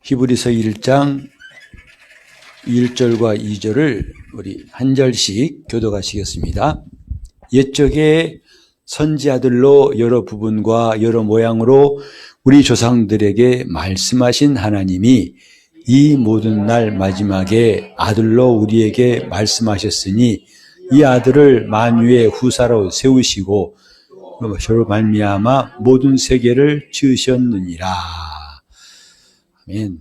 히브리서 1장 1절과 2절을 우리 한 절씩 교독하시겠습니다. 옛적에 선지자들로 여러 부분과 여러 모양으로 우리 조상들에게 말씀하신 하나님이 이 모든 날 마지막에 아들로 우리에게 말씀하셨으니 이 아들을 만유의 후사로 세우시고 저로 말미암아 모든 세계를 지으셨느니라. 아멘.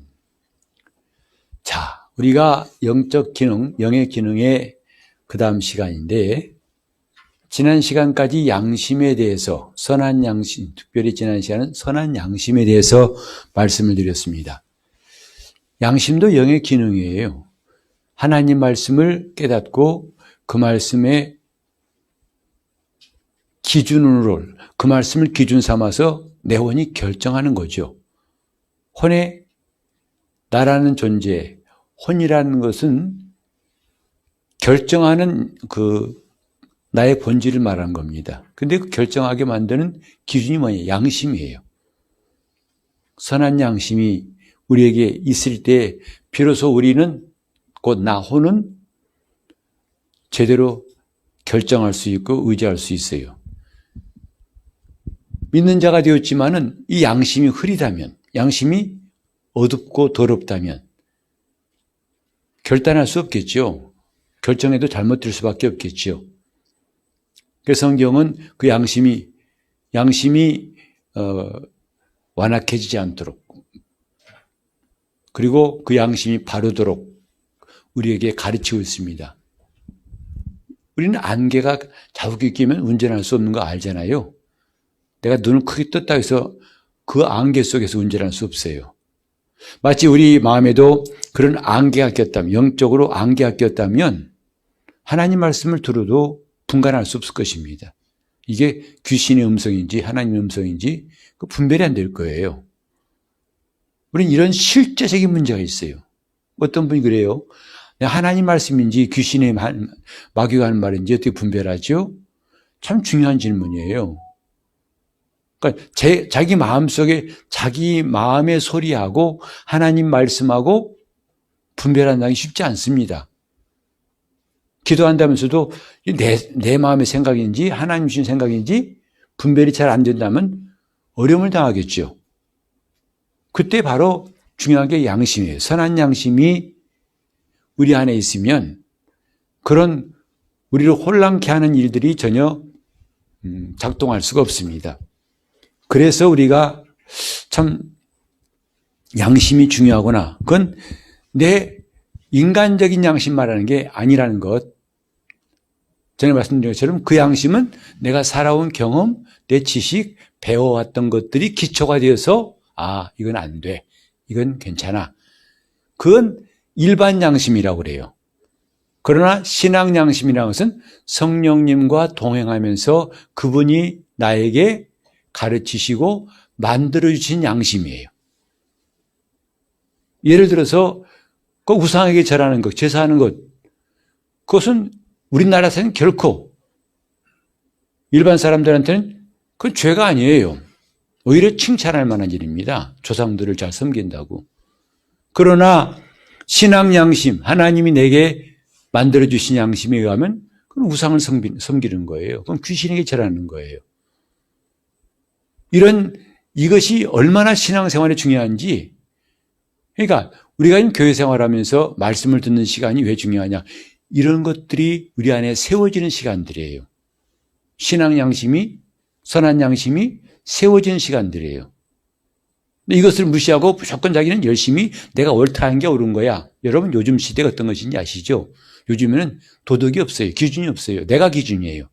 자, 우리가 영적 기능, 영의 기능의 그 다음 시간인데, 지난 시간까지 양심에 대해서, 선한 양심, 특별히 지난 시간은 선한 양심에 대해서 말씀을 드렸습니다. 양심도 영의 기능이에요. 하나님 말씀을 깨닫고 그 말씀의 기준으로, 그 말씀을 기준 삼아서 내 혼이 결정하는 거죠. 혼의 나라는 존재, 혼이라는 것은 결정하는 나의 본질을 말하는 겁니다. 근데 그 결정하게 만드는 기준이 뭐냐? 양심이에요. 선한 양심이 우리에게 있을 때 비로소 우리는 곧 나 혼은 제대로 결정할 수 있고 의지할 수 있어요. 믿는 자가 되었지만은 이 양심이 흐리다면, 양심이 어둡고 더럽다면 결단할 수 없겠죠. 결정해도 잘못될 수밖에 없겠죠. 그래서 성경은 그 양심이 완악해지지 않도록, 그리고 그 양심이 바르도록 우리에게 가르치고 있습니다. 우리는 안개가 자욱이 끼면 운전할 수 없는 거 알잖아요. 내가 눈을 크게 떴다 해서 그 안개 속에서 운전할 수 없어요. 마치 우리 마음에도 그런 안개가 꼈다면, 영적으로 안개가 꼈다면 하나님 말씀을 들어도 분간할 수 없을 것입니다. 이게 귀신의 음성인지 하나님의 음성인지 그 분별이 안 될 거예요. 우리는 이런 실제적인 문제가 있어요. 어떤 분이 그래요. 하나님 말씀인지 귀신의 마귀가 하는 말인지 어떻게 분별하죠? 참 중요한 질문이에요. 그러니까 자기 마음속에 자기 마음의 소리하고 하나님 말씀하고 분별한다는 게 쉽지 않습니다. 기도한다면서도 내 마음의 생각인지 하나님 주신 생각인지 분별이 잘 안 된다면 어려움을 당하겠죠. 그때 바로 중요한 게 양심이에요. 선한 양심이 우리 안에 있으면 그런 우리를 혼란케 하는 일들이 전혀 작동할 수가 없습니다. 그래서 우리가 참 양심이 중요하구나. 그건 내 인간적인 양심 말하는 게 아니라는 것. 전에 말씀드린 것처럼 그 양심은 내가 살아온 경험, 내 지식, 배워왔던 것들이 기초가 되어서 이건 안 돼. 이건 괜찮아. 그건 일반 양심이라고 그래요. 그러나 신앙 양심이라는 것은 성령님과 동행하면서 그분이 나에게 가르치시고 만들어주신 양심이에요. 예를 들어서 그 우상에게 절하는 것, 제사하는 것, 그것은 우리나라에서는 결코 일반 사람들한테는 그건 죄가 아니에요. 오히려 칭찬할 만한 일입니다. 조상들을 잘 섬긴다고. 그러나 신앙 양심, 하나님이 내게 만들어주신 양심에 의하면 그건 우상을 섬기는 거예요. 그건 귀신에게 절하는 거예요. 이것이 얼마나 신앙생활에 중요한지, 그러니까 우리가 교회 생활하면서 말씀을 듣는 시간이 왜 중요하냐. 이런 것들이 우리 안에 세워지는 시간들이에요. 신앙 양심이, 선한 양심이 세워지는 시간들이에요. 이것을 무시하고 무조건 자기는 열심히 내가 옳다 하는 게 옳은 거야. 여러분 요즘 시대가 어떤 것인지 아시죠? 요즘에는 도덕이 없어요. 기준이 없어요. 내가 기준이에요.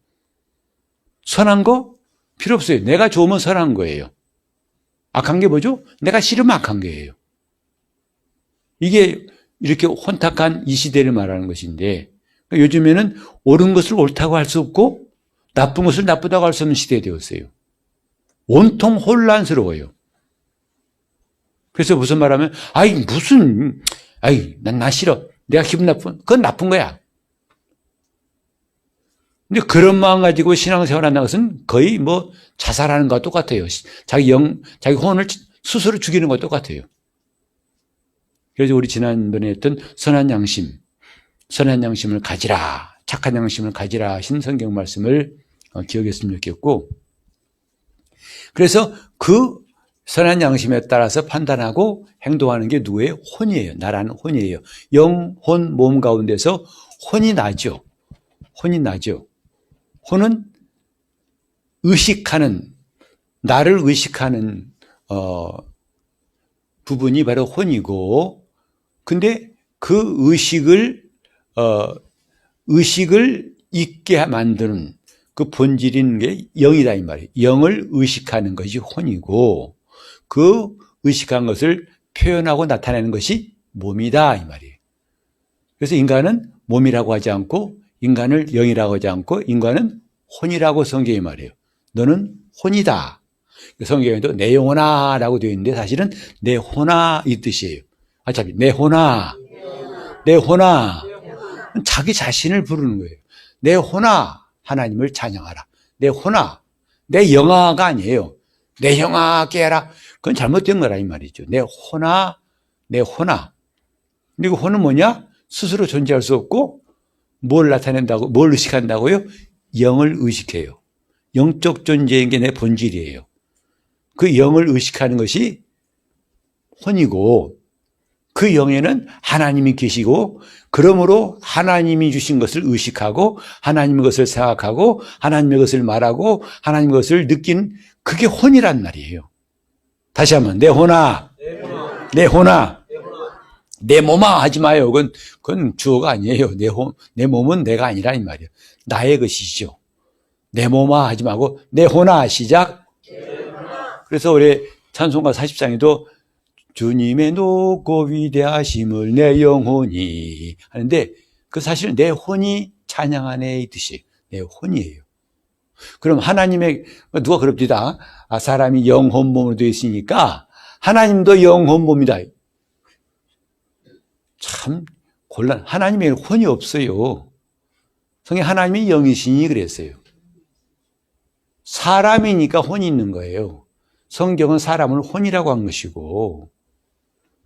선한 거 필요 없어요. 내가 좋으면 선한 거예요. 악한 게 뭐죠? 내가 싫으면 악한 거예요. 이게 이렇게 혼탁한 이 시대를 말하는 것인데, 요즘에는 옳은 것을 옳다고 할 수 없고 나쁜 것을 나쁘다고 할 수 없는 시대가 되었어요. 온통 혼란스러워요. 그래서 무슨 말하면 난 싫어. 내가 기분 나쁜, 그건 나쁜 거야. 근데 그런 마음 가지고 신앙생활 한다는 것은 거의 자살하는 것과 똑같아요. 자기 혼을 스스로 죽이는 것과 똑같아요. 그래서 우리 지난번에 했던 선한 양심을 가지라, 착한 양심을 가지라 하신 성경 말씀을 기억했으면 좋겠고, 그래서 그 선한 양심에 따라서 판단하고 행동하는 게 누구예요? 혼이에요. 나라는 혼이에요. 영, 혼, 몸 가운데서 혼이 나죠. 혼이 나죠. 혼은 의식하는, 나를 의식하는 부분이 바로 혼이고, 근데 그 의식을 있게 만드는 그 본질인 게 영이다 이 말이에요. 영을 의식하는 것이 혼이고, 그 의식한 것을 표현하고 나타내는 것이 몸이다 이 말이에요. 그래서 인간은 몸이라고 하지 않고, 인간을 영이라고 하지 않고, 인간은 혼이라고 성경이 말해요. 너는 혼이다. 성경에도 내 영혼아 라고 되어 있는데 사실은 내 혼아 이 뜻이에요. 어차피 내 혼아, 내 혼아. 자기 자신을 부르는 거예요. 내 혼아, 하나님을 찬양하라. 내 혼아, 내 영아가 아니에요. 내 영아 깨라. 그건 잘못된 거라 이 말이죠. 내 혼아, 내 혼아. 그리고 혼은 뭐냐? 스스로 존재할 수 없고 뭘 나타낸다고, 뭘 의식한다고요? 영을 의식해요. 영적 존재인 게 내 본질이에요. 그 영을 의식하는 것이 혼이고, 그 영에는 하나님이 계시고, 그러므로 하나님이 주신 것을 의식하고, 하나님의 것을 생각하고, 하나님의 것을 말하고, 하나님의 것을 느낀, 그게 혼이란 말이에요. 다시 한번, 내 혼아, 내 혼아, 내 몸아 하지 마요. 그건 주어가 아니에요. 내 몸은 내가 아니라 이 말이에요. 나의 것이죠. 내 몸아 하지 말고, 내 혼아 시작. 그래서 우리 찬송가 40장에도 주님의 높고 위대하심을 내 영혼이 하는데, 그 사실은 내 혼이 찬양하네 이 뜻이에요. 내 혼이에요. 그럼 하나님의, 누가 그럽디다. 사람이 영혼 몸으로 되어 있으니까 하나님도 영혼 몸이다. 참 하나님의 혼이 없어요. 성경 하나님이 영이시니 그랬어요. 사람이니까 혼이 있는 거예요. 성경은 사람을 혼이라고 한 것이고,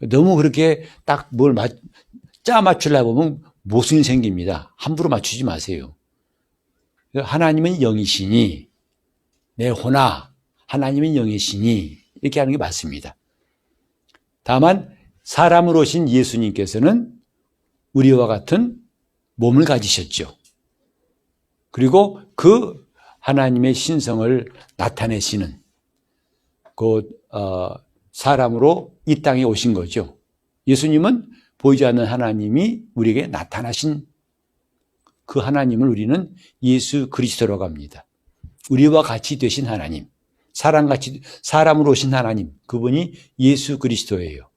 너무 그렇게 딱 뭘 짜 맞추려고 보면 모순이 생깁니다. 함부로 맞추지 마세요. 하나님은 영이시니, 내 혼아, 하나님은 영이시니, 이렇게 하는 게 맞습니다. 다만, 사람으로 오신 예수님께서는 우리와 같은 몸을 가지셨죠. 그리고 그 하나님의 신성을 나타내시는 사람으로 이 땅에 오신 거죠. 예수님은 보이지 않는 하나님이 우리에게 나타나신 그 하나님을 우리는 예수 그리스도라고 합니다. 우리와 같이 되신 하나님, 사람으로 오신 하나님, 그분이 예수 그리스도예요.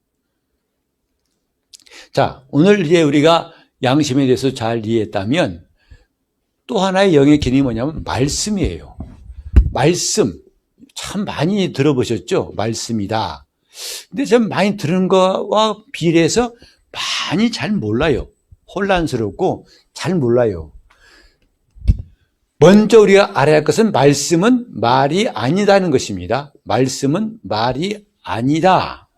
자, 오늘 이제 우리가 양심에 대해서 잘 이해했다면 또 하나의 영의 개념이 뭐냐면 말씀이에요. 말씀. 참 많이 들어보셨죠? 말씀이다. 근데 좀 많이 들은 거와 비례해서 많이 잘 몰라요. 혼란스럽고 잘 몰라요. 먼저 우리가 알아야 할 것은 말씀은 말이 아니다는 것입니다. 말씀은 말이 아니다.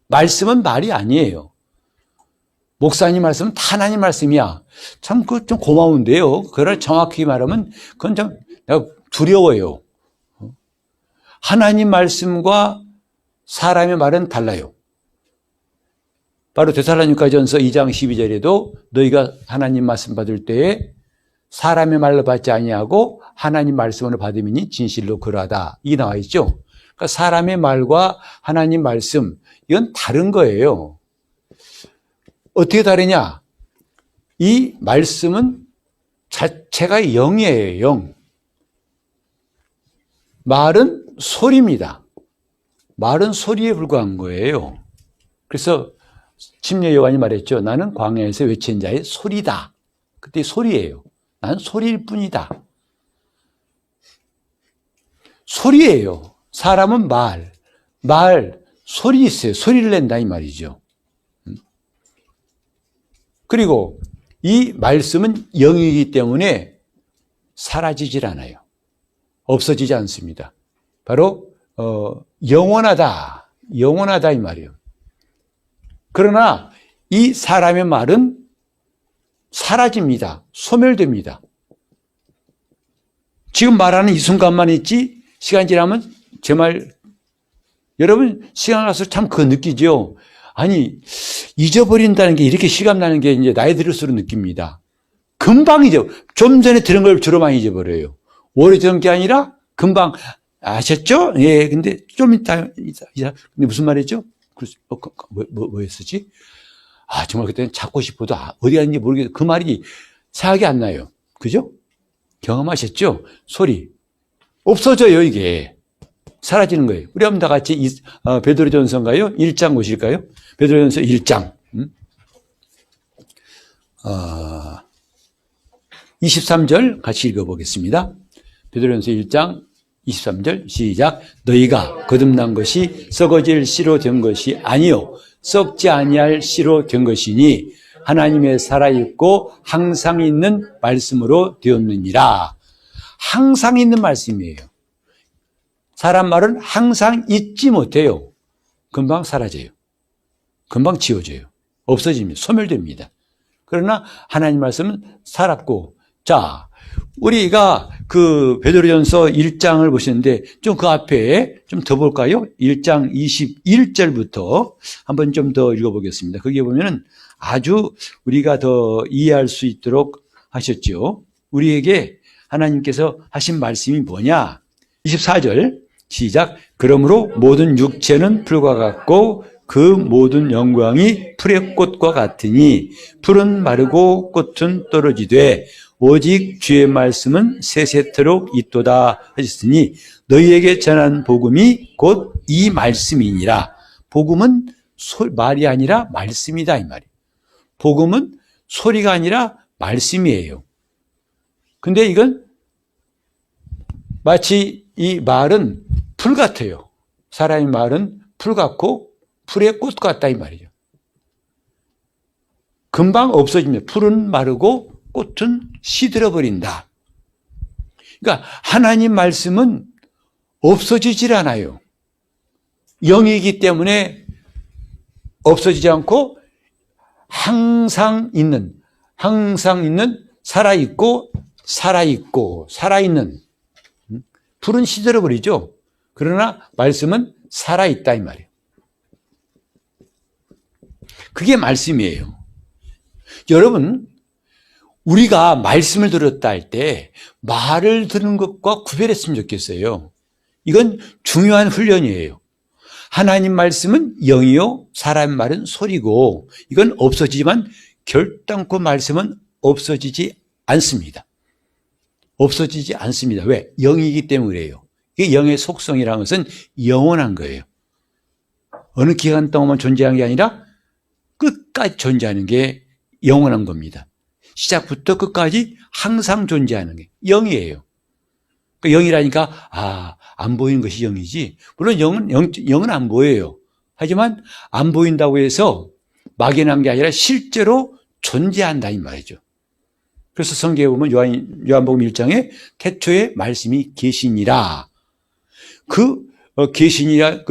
말씀은 말이 아니에요. 목사님 말씀은 다 하나님 말씀이야. 참, 그거 좀 고마운데요. 그걸 정확히 말하면 그건 좀 내가 두려워요. 하나님 말씀과 사람의 말은 달라요. 바로 데살로니가전서 2장 12절에도 너희가 하나님 말씀 받을 때에 사람의 말로 받지 아니하고 하나님 말씀으로 받으니 진실로 그러하다. 이게 나와 있죠. 그러니까 사람의 말과 하나님 말씀, 이건 다른 거예요. 어떻게 다르냐? 이 말씀은 자체가 영이에요, 영. 말은 소리입니다. 말은 소리에 불과한 거예요. 그래서 침례 요한이 말했죠. 나는 광야에서 외친 자의 소리다. 그때 소리예요. 나는 소리일 뿐이다. 소리예요. 사람은 소리 있어요. 소리를 낸다 이 말이죠. 그리고 이 말씀은 영이기 때문에 사라지질 않아요. 없어지지 않습니다. 바로 영원하다 이 말이에요. 그러나 이 사람의 말은 사라집니다. 소멸됩니다. 지금 말하는 이 순간만 있지 시간 지나면 제 말 여러분 시간 가서 참 그거 느끼죠. 아니 잊어버린다는 게 이렇게 실감나는 게 이제 나이 들을수록 느낍니다. 금방 잊어. 좀 전에 들은 걸 주로 많이 잊어버려요. 오래전 게 아니라 금방 아셨죠? 예. 근데 좀 이따 근데 무슨 말이죠? 뭐였었지? 아 정말 그때는 찾고 싶어도 어디 갔는지 모르겠어요. 그 말이 생각이 안 나요. 그죠? 경험하셨죠? 소리 없어져요. 이게 사라지는 거예요. 우리 한번 다 같이 베드로전서인가요? 1장 보실까요? 베드로전서 1장 23절 같이 읽어보겠습니다. 베드로전서 1장 23절 시작. 너희가 거듭난 것이 썩어질 씨로 된 것이 아니요 썩지 아니할 씨로 된 것이니 하나님의 살아있고 항상 있는 말씀으로 되었느니라. 항상 있는 말씀이에요. 사람 말은 항상 잊지 못해요. 금방 사라져요. 금방 지워져요. 없어집니다. 소멸됩니다. 그러나 하나님 말씀은 살았고, 자, 우리가 그 베드로전서 1장을 보시는데 좀 그 앞에 좀 더 볼까요? 1장 21절부터 한번 좀 더 읽어보겠습니다. 거기에 보면은 아주 우리가 더 이해할 수 있도록 하셨죠. 우리에게 하나님께서 하신 말씀이 뭐냐? 24절 시작. 그러므로 모든 육체는 풀과 같고 그 모든 영광이 풀의 꽃과 같으니 풀은 마르고 꽃은 떨어지되 오직 주의 말씀은 세세토록 있도다 하셨으니 너희에게 전한 복음이 곧 이 말씀이니라. 복음은 말이 아니라 말씀이다 이 말이에요. 복음은 소리가 아니라 말씀이에요. 근데 이건 마치 이 말은 풀 같아요. 사람의 말은 풀 같고 풀의 꽃 같다 이 말이죠. 금방 없어집니다. 풀은 마르고 꽃은 시들어버린다. 그러니까 하나님 말씀은 없어지질 않아요. 영이기 때문에 없어지지 않고 항상 있는 살아있고 살아있는 풀은 시들어버리죠. 그러나 말씀은 살아있다 이 말이에요. 그게 말씀이에요. 여러분 우리가 말씀을 들었다 할 때 말을 듣는 것과 구별했으면 좋겠어요. 이건 중요한 훈련이에요. 하나님 말씀은 영이요 사람 말은 소리고 이건 없어지지만 결단코 말씀은 없어지지 않습니다. 없어지지 않습니다. 왜? 영이기 때문에 그래요. 이게 영의 속성이라는 것은 영원한 거예요. 어느 기간 동안만 존재한 게 아니라 끝까지 존재하는 게 영원한 겁니다. 시작부터 끝까지 항상 존재하는 게 영이에요. 그 영이라니까 안 보이는 것이 영이지. 물론 영은 안 보여요. 하지만 안 보인다고 해서 막연한 게 아니라 실제로 존재한다 이 말이죠. 그래서 성경에 보면 요한복음 1장에 태초에 말씀이 계시니라. 계시니라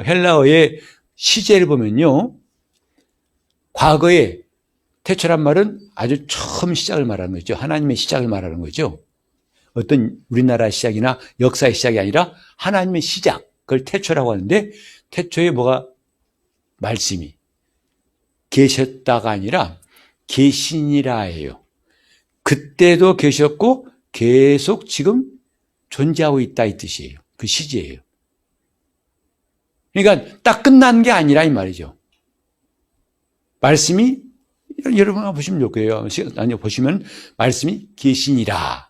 헬라어의 시제를 보면요. 과거에 태초란 말은 아주 처음 시작을 말하는 거죠. 하나님의 시작을 말하는 거죠. 어떤 우리나라 시작이나 역사의 시작이 아니라 하나님의 시작, 그걸 태초라고 하는데 태초에 뭐가 말씀이 계셨다가 아니라 계시니라예요. 그때도 계셨고 계속 지금 존재하고 있다 이 뜻이에요. 그 시제예요. 그러니까 딱 끝난 게 아니라 이 말이죠. 말씀이 여러분 보시면 좋고요. 보시면 말씀이 계시니라.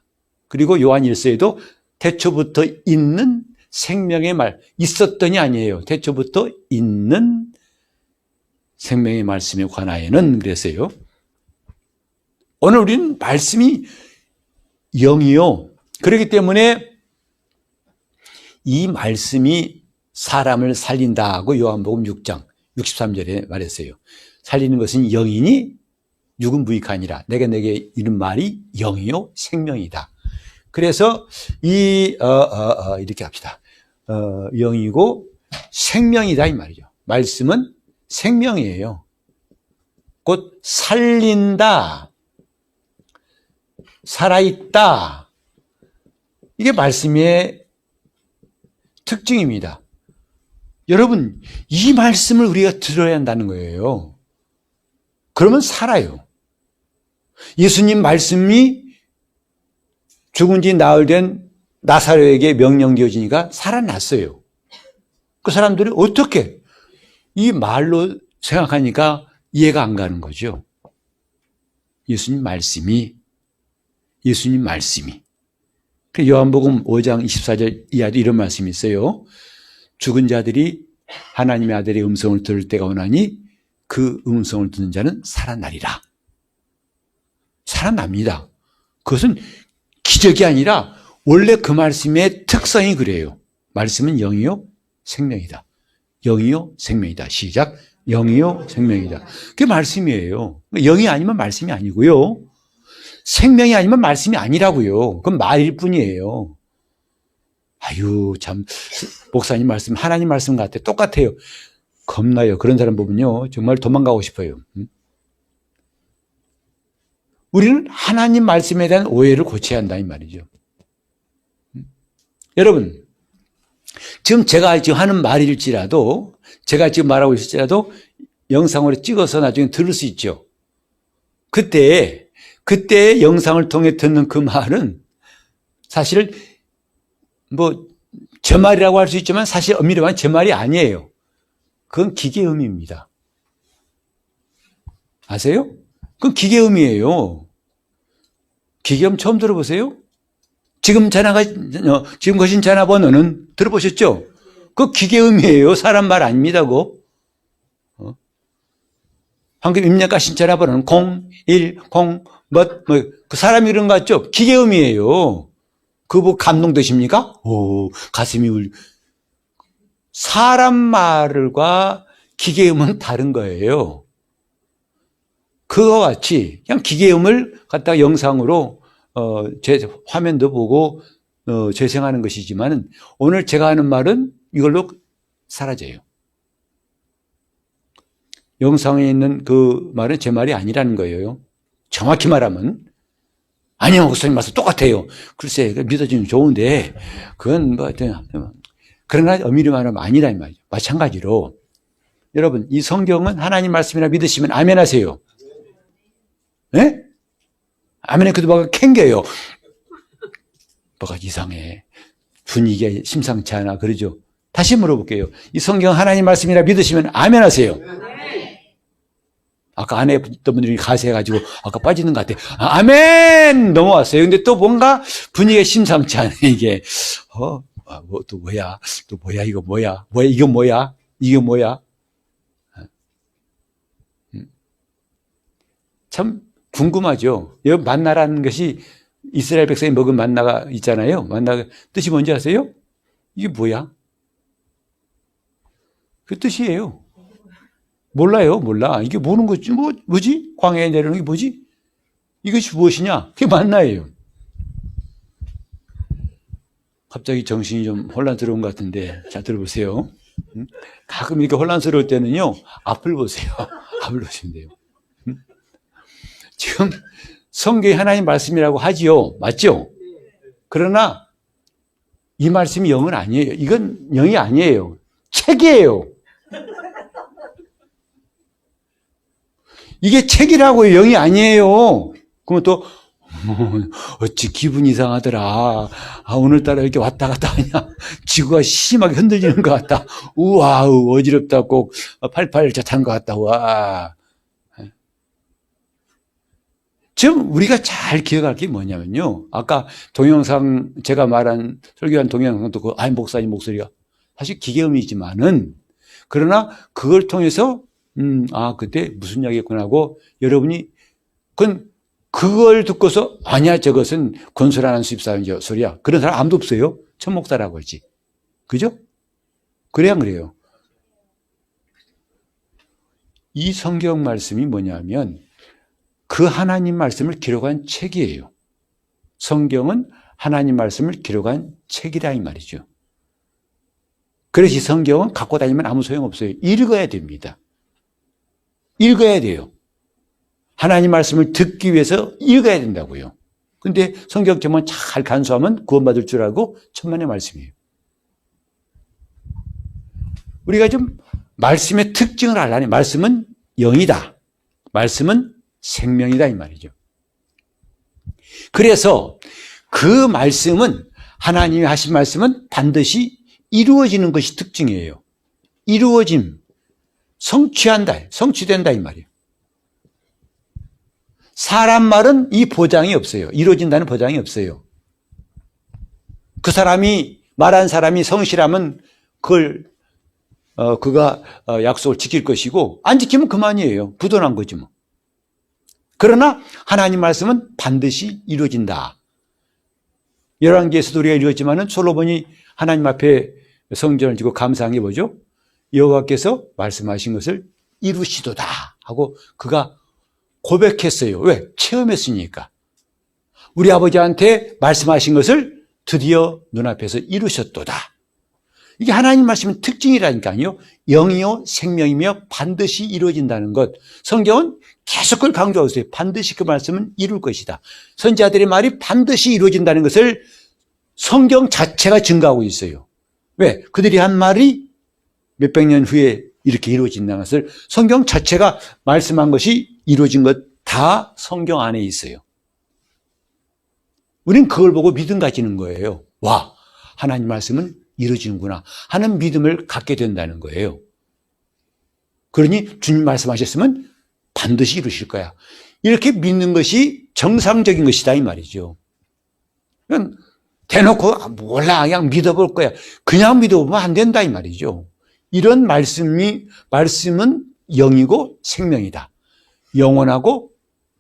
그리고 요한 1서에도 태초부터 있는 생명의 말 있었더니 아니에요. 태초부터 있는 생명의 말씀에 관하여는 그랬어요. 오늘 우리는 말씀이 영이요. 그렇기 때문에 이 말씀이 사람을 살린다고 요한복음 6장 63절에 말했어요. 살리는 것은 영이니 육은 무익하니라. 내게 이른 말이 영이요 생명이다. 그래서 이렇게 합시다. 영이고 생명이다 이 말이죠. 말씀은 생명이에요. 곧 살린다, 살아있다. 이게 말씀의 특징입니다. 여러분, 이 말씀을 우리가 들어야 한다는 거예요. 그러면 살아요. 예수님 말씀이 죽은 지 나흘 된 나사로에게 명령되어지니까 살아났어요. 그 사람들이 어떻게 이 말로 생각하니까 이해가 안 가는 거죠. 예수님 말씀이 요한복음 5장 24절 이하도 이런 말씀이 있어요. 죽은 자들이 하나님의 아들의 음성을 들을 때가 오나니 그 음성을 듣는 자는 살아나리라. 살아납니다. 그것은 기적이 아니라 원래 그 말씀의 특성이 그래요. 말씀은 영이요 생명이다. 영이요 생명이다. 시작. 영이요 생명이다. 그게 말씀이에요. 영이 아니면 말씀이 아니고요. 생명이 아니면 말씀이 아니라고요. 그건 말일 뿐이에요. 아유, 참, 목사님 말씀, 하나님 말씀 같아. 똑같아요. 겁나요. 그런 사람 보면요. 정말 도망가고 싶어요. 우리는 하나님 말씀에 대한 오해를 고쳐야 한다, 이 말이죠. 여러분, 지금 제가 지금 하는 말일지라도, 제가 지금 말하고 있을지라도 영상으로 찍어서 나중에 들을 수 있죠. 그때 영상을 통해 듣는 그 말은 사실 제 말이라고 할 수 있지만 사실 엄밀히 말하면 제 말이 아니에요. 그건 기계음입니다. 아세요? 그건 기계음이에요. 기계음 처음 들어보세요? 지금 거신 전화번호는 들어보셨죠? 그 기계음이에요. 사람 말 아닙니다. 그거. 방금 입력하신 전화번호는 010 그 사람이 그런 거 같죠? 기계음이에요. 그거 감동되십니까? 오, 가슴이 사람 말과 기계음은 다른 거예요. 그와 같이 그냥 기계음을 갖다가 영상으로 제 화면도 보고 재생하는 것이지만 오늘 제가 하는 말은 이걸로 사라져요. 영상에 있는 그 말은 제 말이 아니라는 거예요. 정확히 말하면 아니요, 목사님 말씀 똑같아요. 글쎄, 믿어지면 좋은데 그건 그러나 엄밀히 말하면 아니라 이 말이죠. 마찬가지로 여러분, 이 성경은 하나님 말씀이라 믿으시면 아멘 하세요. 네? 아멘에 그래도 뭐가 캥겨요. 뭐가 이상해. 분위기가 심상치 않아. 그러죠. 다시 물어볼게요. 이 성경 하나님 말씀이라 믿으시면 아멘 하세요. 아까 안에 있던 분들이 가세해가지고 아까 빠지는 것 같아. 아멘! 넘어왔어요. 근데 또 뭔가 분위기가 심상치 않아, 이게. 또 뭐야? 이거 뭐야? 이게 뭐야? 참 궁금하죠? 여러분, 만나라는 것이 이스라엘 백성이 먹은 만나가 있잖아요. 만나 뜻이 뭔지 아세요? 이게 뭐야? 그 뜻이에요. 몰라. 이게 뭐는 거지? 뭐지? 광야에 내려오는 게 뭐지? 이것이 무엇이냐? 그게 만나예요. 갑자기 정신이 좀 혼란스러운 것 같은데, 자, 들어보세요. 가끔 이렇게 혼란스러울 때는요, 앞을 보세요. 앞을 보시면 돼요. 지금 성경이 하나님 말씀이라고 하지요. 맞죠? 그러나 이 말씀이 영은 아니에요. 이건 영이 아니에요. 책이에요. 이게 책이라고요. 영이 아니에요. 그러면 또 어찌 기분이 이상하더라. 오늘따라 이렇게 왔다 갔다 하냐. 지구가 심하게 흔들리는 것 같다. 우와우 어지럽다. 꼭 팔팔 찬 것 같다. 와. 지금 우리가 잘 기억할 게 뭐냐면요. 아까 동영상 제가 말한 설교한 동영상도 목사님 목소리가 사실 기계음이지만은 그러나 그걸 통해서 그때 무슨 이야기했구나 하고 여러분이 그걸 듣고서 아니야 저것은 건설하는 수입사원 소리야. 그런 사람 아무도 없어요. 천목사라고 하지. 그죠? 그래야 그래요. 이 성경 말씀이 뭐냐면 그 하나님 말씀을 기록한 책이에요. 성경은 하나님 말씀을 기록한 책이라 이 말이죠. 그래서 이 성경은 갖고 다니면 아무 소용없어요. 읽어야 됩니다. 읽어야 돼요. 하나님 말씀을 듣기 위해서 읽어야 된다고요. 근데 성경책만 잘 간수하면 구원받을 줄 알고 천만의 말씀이에요. 우리가 좀 말씀의 특징을 알라니, 말씀은 영이다. 말씀은 생명이다 이 말이죠. 그래서 그 말씀은, 하나님이 하신 말씀은 반드시 이루어지는 것이 특징이에요. 이루어짐, 성취한다, 성취된다 이 말이에요. 사람 말은 이 보장이 없어요. 이루어진다는 보장이 없어요. 그 사람이, 말한 사람이 성실하면 그가 약속을 지킬 것이고, 안 지키면 그만이에요. 부도난 거지 뭐. 그러나 하나님 말씀은 반드시 이루어진다. 열왕기에서도 우리가 읽었지만은 솔로몬이 하나님 앞에 성전을 지고 감사한 게 뭐죠? 여호와께서 말씀하신 것을 이루시도다 하고 그가 고백했어요. 왜? 체험했으니까. 우리 아버지한테 말씀하신 것을 드디어 눈앞에서 이루셨도다. 이게 하나님 말씀의 특징이라니까요. 영이요 생명이며 반드시 이루어진다는 것. 성경은 계속 그걸 강조하고 있어요. 반드시 그 말씀은 이룰 것이다. 선지자들의 말이 반드시 이루어진다는 것을 성경 자체가 증거하고 있어요. 왜? 그들이 한 말이 몇백 년 후에 이렇게 이루어진다는 것을 성경 자체가 말씀한 것이 이루어진 것 다 성경 안에 있어요. 우린 그걸 보고 믿음 가지는 거예요. 와, 하나님 말씀은 이루어지는구나 하는 믿음을 갖게 된다는 거예요. 그러니 주님 말씀하셨으면 반드시 이루실 거야. 이렇게 믿는 것이 정상적인 것이다 이 말이죠. 그냥 대놓고 몰라 그냥 믿어볼 거야. 그냥 믿어보면 안 된다 이 말이죠. 이런 말씀은 영이고 생명이다. 영원하고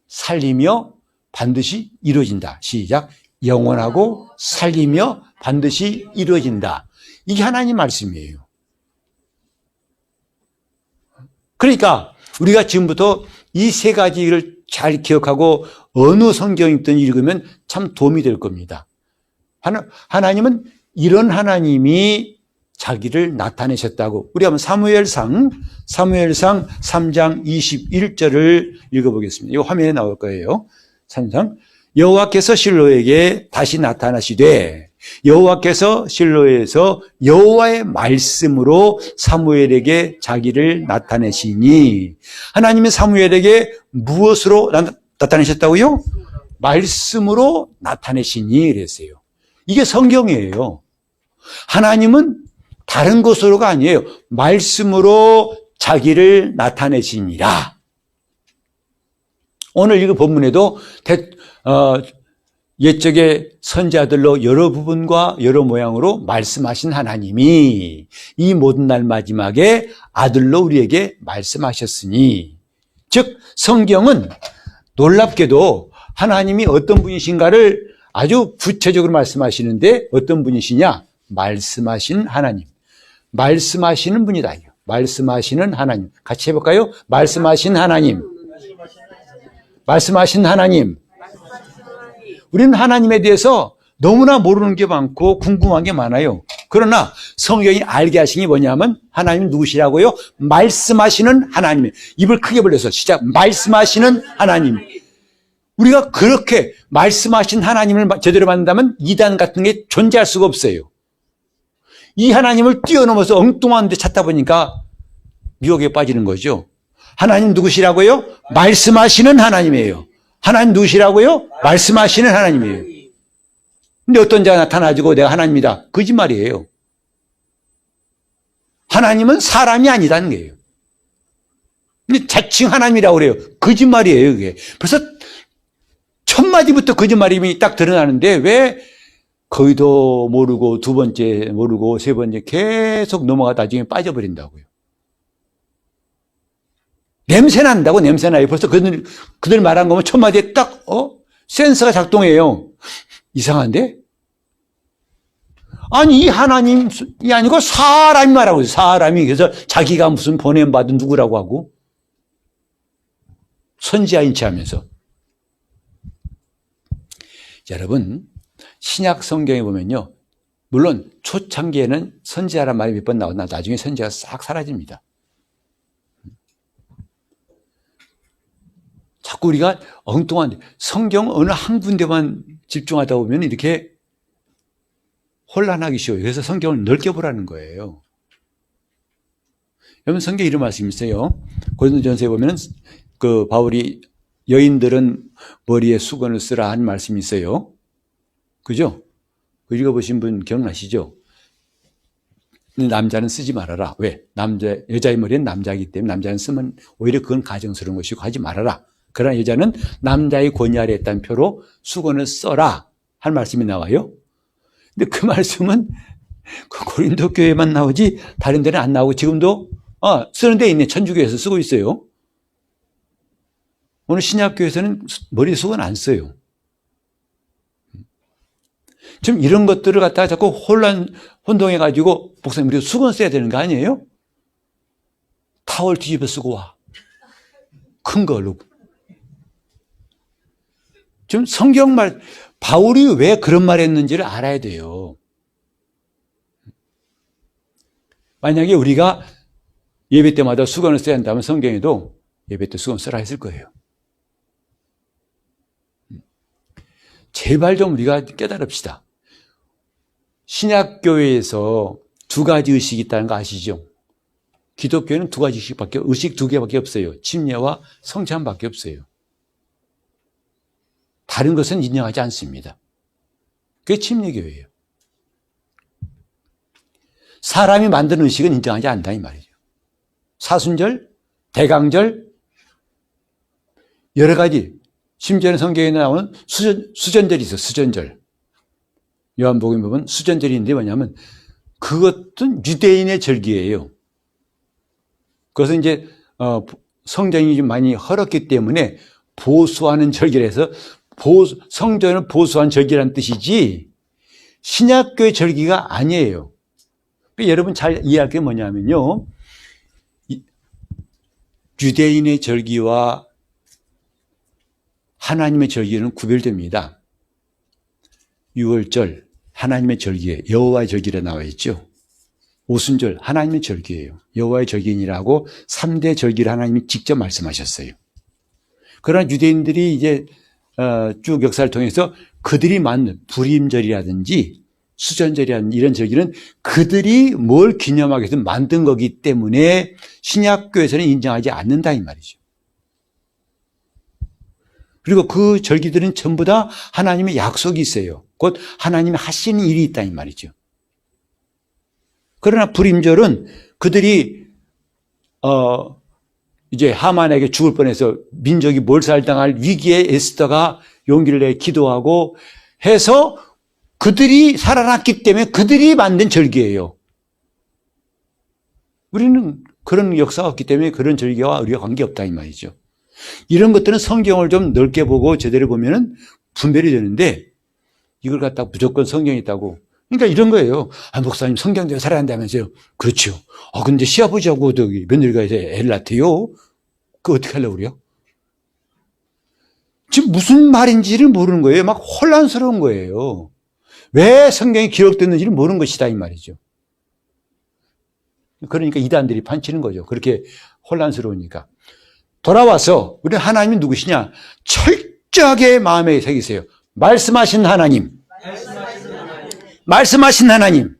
살리며 반드시 이루어진다. 시작. 영원하고 살리며 반드시 이루어진다. 이게 하나님 말씀이에요. 그러니까 우리가 지금부터 이 세 가지를 잘 기억하고 어느 성경이든 읽으면 참 도움이 될 겁니다. 하나님은 이런 하나님이 자기를 나타내셨다고. 우리 한번 사무엘상 3장 21절을 읽어보겠습니다. 이거 화면에 나올 거예요. 3장. 여호와께서 실로에게 다시 나타나시되 여호와께서 실로에서 여호와의 말씀으로 사무엘에게 자기를 나타내시니. 하나님이 사무엘에게 무엇으로 나타내셨다고요? 말씀으로 나타내시니 그랬어요. 이게 성경이에요. 하나님은 다른 것으로가 아니에요. 말씀으로 자기를 나타내시니라. 오늘 이 본문에도 옛적의 선지자들로 여러 부분과 여러 모양으로 말씀하신 하나님이 이 모든 날 마지막에 아들로 우리에게 말씀하셨으니, 즉 성경은 놀랍게도 하나님이 어떤 분이신가를 아주 구체적으로 말씀하시는데, 어떤 분이시냐? 말씀하신 하나님, 말씀하시는 분이다. 말씀하시는 하나님. 같이 해볼까요? 말씀하신 하나님, 말씀하신 하나님. 우리는 하나님에 대해서 너무나 모르는 게 많고 궁금한 게 많아요. 그러나 성경이 알게 하신 게 뭐냐면, 하나님은 누구시라고요? 말씀하시는 하나님. 입을 크게 벌려서 시작. 말씀하시는 하나님. 우리가 그렇게 말씀하신 하나님을 제대로 만든다면 이단 같은 게 존재할 수가 없어요. 이 하나님을 뛰어넘어서 엉뚱한 데 찾다 보니까 미혹에 빠지는 거죠. 하나님 누구시라고요? 말씀하시는 하나님이에요. 하나님 누구시라고요? 말씀하시는 하나님이에요. 근데 어떤 자가 나타나지고 내가 하나님이다. 거짓말이에요. 하나님은 사람이 아니다는 거예요. 근데 자칭 하나님이라고 그래요. 거짓말이에요, 그게. 벌써 첫 마디부터 거짓말임이 딱 드러나는데 왜 거의도 모르고 두 번째 모르고 세 번째 계속 넘어가다 나중에 빠져버린다고요. 냄새 난다고, 냄새 나요. 벌써 그들 말한 거면 첫 마디에 딱 센서가 작동해요. 이상한데? 아니 이 하나님이 아니고 사람이 말하고 있어요. 사람이. 그래서 자기가 무슨 보냄받은 누구라고 하고 선지자인 체 하면서. 여러분, 신약 성경에 보면요, 물론 초창기에는 선지자란 말이 몇 번 나오나 나중에 선지자가 싹 사라집니다. 자꾸 우리가 엉뚱한 성경 어느 한 군데만 집중하다 보면 이렇게 혼란하기 쉬워요. 그래서 성경을 넓게 보라는 거예요. 여러분 성경에 이런 말씀이 있어요. 고린도전서에 보면 그 바울이 여인들은 머리에 수건을 쓰라 한 말씀이 있어요. 그죠? 읽어보신 분 기억나시죠? 남자는 쓰지 말아라. 왜? 여자의 머리는 남자이기 때문에 남자는 쓰면 오히려 그건 가정스러운 것이고 하지 말아라. 그러나 여자는 남자의 권위 아래 있다는 표로 수건을 써라 할 말씀이 나와요. 근데 그 말씀은 고린도 교회만 나오지 다른 데는 안 나오고 지금도 쓰는 데 있네. 천주교에서 쓰고 있어요. 오늘 신약교회에서는 머리 수건 안 써요. 지금 이런 것들을 갖다가 자꾸 혼동해가지고 목사님 우리가 수건 써야 되는 거 아니에요? 타월 뒤집어 쓰고 와. 큰 걸로. 지금 성경말 바울이 왜 그런 말 했는지를 알아야 돼요. 만약에 우리가 예배 때마다 수건을 써야 한다면 성경에도 예배 때 수건 쓰라 했을 거예요. 제발 좀 우리가 깨달읍시다. 신약교회에서 두 가지 의식이 있다는 거 아시죠? 기독교회는 두 가지 의식 두 개밖에 없어요. 침례와 성찬밖에 없어요. 다른 것은 인정하지 않습니다. 그게 침례교회예요. 사람이 만든 의식은 인정하지 않는다 이 말이죠. 사순절, 대강절, 여러 가지 심지어는 성경에 나오는 수전절이 있어요. 수전절. 요한복음에 보면 수전절이 있는데 뭐냐면 그것은 유대인의 절기예요. 그것은 이제 성전이 좀 많이 헐었기 때문에 보수하는 절기라서 성전을 보수한 절기라는 뜻이지 신약교의 절기가 아니에요. 그러니까 여러분 잘 이해할 게 뭐냐면요. 유대인의 절기와 하나님의 절기는 구별됩니다. 6월절 하나님의 절기에 여호와의 절기라 나와 있죠. 오순절 하나님의 절기예요. 여호와의 절기니라고 3대 절기를 하나님이 직접 말씀하셨어요. 그러나 유대인들이 이제 쭉 역사를 통해서 그들이 만든 불임절이라든지 수전절이라든지 이런 절기는 그들이 뭘 기념하기 위해서 만든 거기 때문에 신약교에서는 인정하지 않는다 이 말이죠. 그리고 그 절기들은 전부 다 하나님의 약속이 있어요. 곧 하나님이 하시는 일이 있다 이 말이죠. 그러나 불임절은 그들이 이제 하만에게 죽을 뻔해서 민족이 몰살당할 위기에 에스더가 용기를 내 기도하고 해서 그들이 살아났기 때문에 그들이 만든 절기예요. 우리는 그런 역사가 없기 때문에 그런 절기와 우리가 관계없다 이 말이죠. 이런 것들은 성경을 좀 넓게 보고 제대로 보면은 분별이 되는데 이걸 갖다가 무조건 성경이 있다고. 그러니까 이런 거예요. 목사님 성경대로 살아야 한다면서요. 그렇죠. 근데 시아버지하고 며느리가 이제 애를 낳대요. 그거 어떻게 하려고 그래요? 지금 무슨 말인지를 모르는 거예요. 막 혼란스러운 거예요. 왜 성경이 기록됐는지를 모르는 것이다 이 말이죠. 그러니까 이단들이 판치는 거죠. 그렇게 혼란스러우니까. 돌아와서 우리 하나님이 누구시냐? 철저하게 마음에 새기세요. 말씀하신 하나님. 말씀하신 하나님.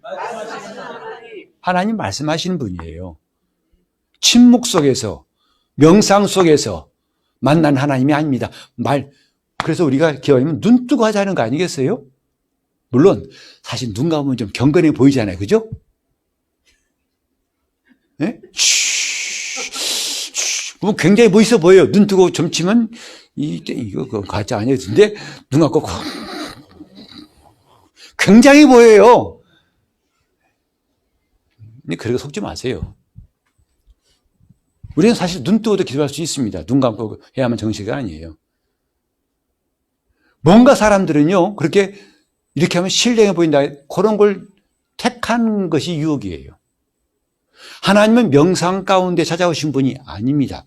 하나님 말씀하시는 분이에요. 침묵 속에서 명상 속에서 만난 하나님이 아닙니다. 그래서 우리가 기도하면 눈 뜨고 하자는 거 아니겠어요? 물론 사실 눈 감으면 좀 경건해 보이잖아요. 그죠? 네? 그럼 굉장히 멋있어 보여요. 눈 뜨고 점치면 이거 가짜 아니에요. 근데 눈 감고 굉장히 보여요. 근데 그렇게 속지 마세요. 우리는 사실 눈 뜨고도 기도할 수 있습니다. 눈 감고 해야만 정식이 아니에요. 뭔가 사람들은요, 그렇게 이렇게 하면 신령해 보인다. 그런 걸 택한 것이 유혹이에요. 하나님은 명상 가운데 찾아오신 분이 아닙니다.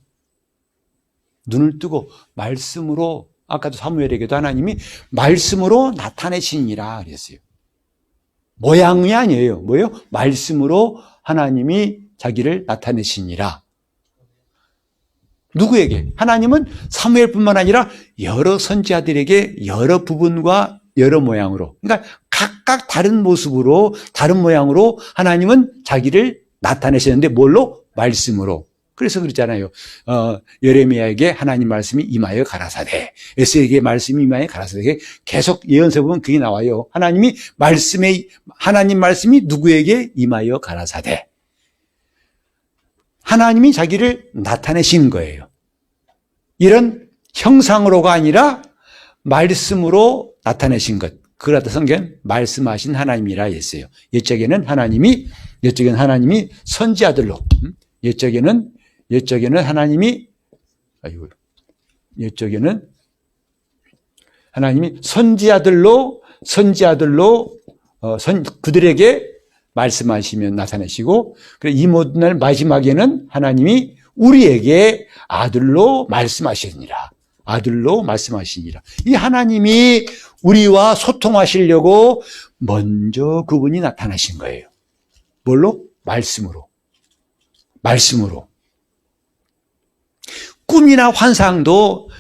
눈을 뜨고 말씀으로, 아까도 사무엘에게도 하나님이 말씀으로 나타내시니라 그랬어요. 모양이 아니에요. 뭐예요? 말씀으로 하나님이 자기를 나타내시니라. 누구에게? 하나님은 사무엘뿐만 아니라 여러 선지자들에게 여러 부분과 여러 모양으로, 그러니까 각각 다른 모습으로 다른 모양으로 하나님은 자기를 나타내셨는데 뭘로? 말씀으로. 그래서 그랬잖아요. 예레미야에게 하나님 말씀이 임하여 가라사대, 에스에게 말씀이 임하여 가라사대. 계속 예언서 보면 그게 나와요. 하나님 말씀이 누구에게 임하여 가라사대. 하나님이 자기를 나타내신 거예요. 이런 형상으로가 아니라 말씀으로 나타내신 것. 그러다 성경 말씀하신 하나님이라 했어요. 옛적에는 하나님이 선지자들로, 옛적에는 하나님이 선지자들로 그들에게 말씀하시며 나타내시고, 그래 이 모든 날 마지막에는 하나님이 우리에게 아들로 말씀하시니라. 이 하나님이 우리와 소통하시려고 먼저 그분이 나타나신 거예요. 뭘로? 말씀으로. 꿈이나 환상도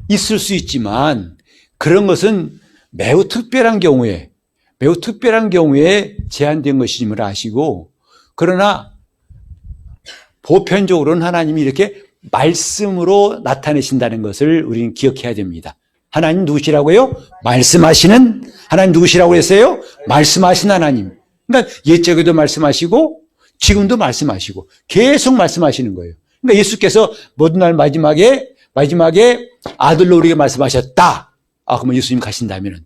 있을 수 있지만 그런 것은 매우 특별한 경우에 제한된 것임을 아시고, 그러나 보편적으로는 하나님이 이렇게 말씀으로 나타내신다는 것을 우리는 기억해야 됩니다. 하나님 누구시라고요? 말씀하시는 하나님 누구시라고 했어요? 말씀하신 하나님. 그러니까 옛적에도 말씀하시고 지금도 말씀하시고 계속 말씀하시는 거예요. 그러니까 예수께서 모든 날 마지막에 아들로 우리에게 말씀하셨다. 그러면 예수님 가신다면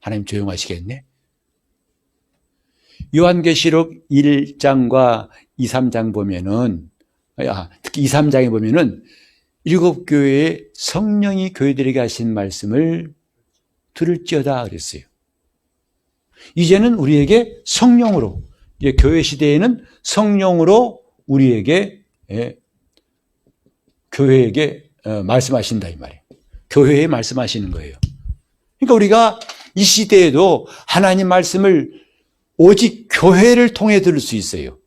하나님 조용하시겠네. 요한계시록 1장과 2, 3장 보면은, 특히 2, 3장에 보면은 7교회에 성령이 교회들에게 하신 말씀을 들을지어다 그랬어요. 이제는 우리에게 성령으로, 이제 교회 시대에는 성령으로 우리에게, 교회에게 말씀하신다 이 말이에요. 교회에 말씀하시는 거예요. 그러니까 우리가 이 시대에도 하나님 말씀을 오직 교회를 통해 들을 수 있어요.